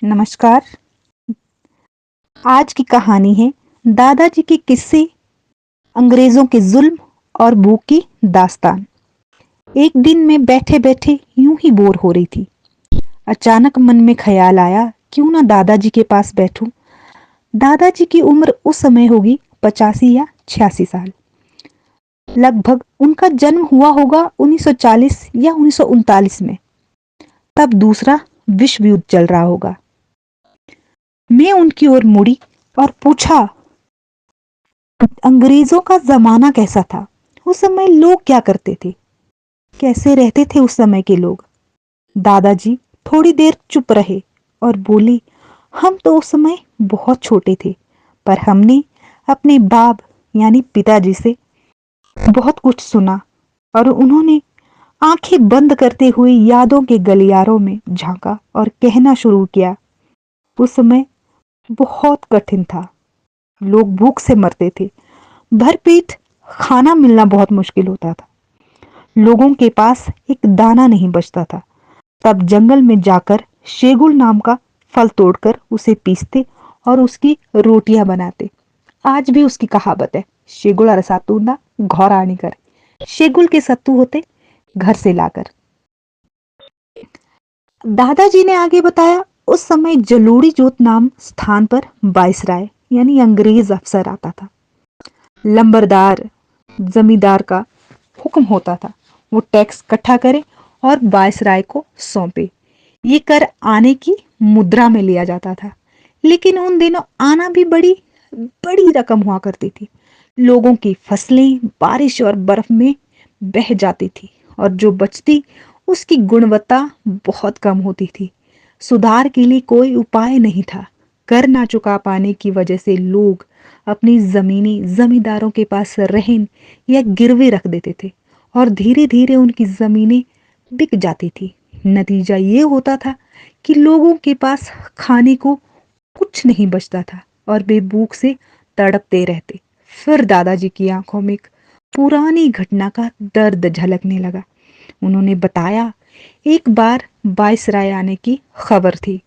नमस्कार। आज की कहानी है दादाजी के किस्से, अंग्रेजों के जुल्म और भूख की दास्तान। एक दिन मैं बैठे बैठे यूं ही बोर हो रही थी। अचानक मन में ख्याल आया, क्यों ना दादाजी के पास बैठूं। दादाजी की उम्र उस समय होगी 85 या 86 साल लगभग। उनका जन्म हुआ होगा 1940 या 1939 में। तब दूसरा विश्व युद्ध चल रहा होगा। मैं उनकी ओर मुड़ी और पूछा, अंग्रेजों का जमाना कैसा था? उस समय लोग क्या करते थे? कैसे रहते थे उस समय के लोग? दादाजी थोड़ी देर चुप रहे और बोले, हम तो उस समय बहुत छोटे थे, पर हमने अपने बाप यानी पिताजी से बहुत कुछ सुना। और उन्होंने आंखें बंद करते हुए यादों के गलियारों में झांका और कहना शुरू किया, उस समय बहुत कठिन था। लोग भूख से मरते थे, भरपेट खाना मिलना बहुत मुश्किल होता था। लोगों के पास एक दाना नहीं बचता था। तब जंगल में जाकर शेगुल नाम का फल तोड़कर उसे पीसते और उसकी रोटियां बनाते। आज भी उसकी कहावत है, शेगुल अर सातूना घर आनी कर। शेगुल के सत्तू होते घर से लाकर। दादाजी ने आगे बताया, उस समय जलोड़ी जोत नाम स्थान पर वायसराय यानी अंग्रेज अफसर आता था। लंबरदार जमींदार का हुक्म होता था, वो टैक्स इकट्ठा करे और वायसराय को सौंपे। ये कर आने की मुद्रा में लिया जाता था। लेकिन उन दिनों आना भी बड़ी बड़ी रकम हुआ करती थी। लोगों की फसलें बारिश और बर्फ में बह जाती थी और जो बचती उसकी गुणवत्ता बहुत कम होती थी। सुधार के लिए कोई उपाय नहीं था। कर ना चुका पाने की वजह से लोग अपनी जमीनें जमींदारों के पास रहन या गिरवे रख देते थे और धीरे धीरे उनकी जमीनें बिक जाती थी। नतीजा ये होता था कि लोगों के पास खाने को कुछ नहीं बचता था और वे भूख से तड़पते रहते। फिर दादाजी की आंखों में एक पुरानी घटना का दर्द झलकने लगा। उन्होंने बताया, एक बार वायसराय आने की खबर थी।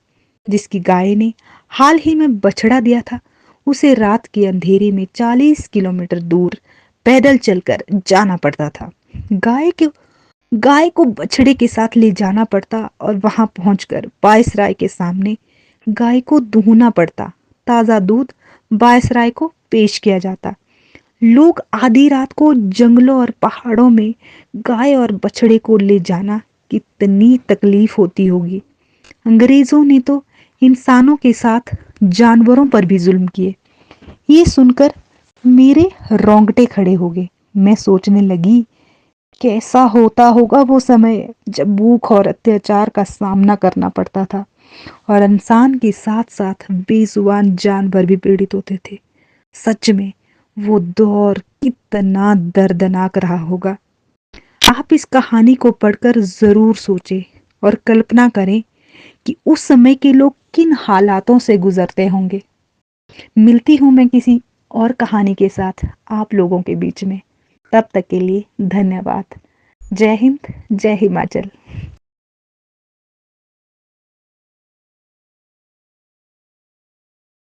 जिसकी गाय ने हाल ही में बछड़ा दिया था, उसे रात के अंधेरे में 40 किलोमीटर दूर पैदल चलकर जाना पड़ता था। गाय को बछड़े के साथ ले जाना पड़ता और वहां पहुंचकर वायसराय के सामने गाय को दूहना पड़ता। ताजा दूध वायसराय को पेश किया जाता। लोग आधी रात को जंगलों और पहाड़ों में गाय और बछड़े को ले जाना कितनी तकलीफ होती होगी। अंग्रेजों ने तो इंसानों के साथ जानवरों पर भी जुल्म किए। ये सुनकर मेरे रोंगटे खड़े हो गए। मैं सोचने लगी, कैसा होता होगा वो समय जब भूख और अत्याचार का सामना करना पड़ता था और इंसान के साथ साथ बेजुबान जानवर भी पीड़ित होते थे। सच में वो दौर कितना दर्दनाक रहा होगा। आप इस कहानी को पढ़कर जरूर सोचें और कल्पना करें कि उस समय के लोग किन हालातों से गुजरते होंगे। मिलती हूं मैं किसी और कहानी के साथ आप लोगों के बीच में। तब तक के लिए धन्यवाद। जय हिंद, जय हिमाचल।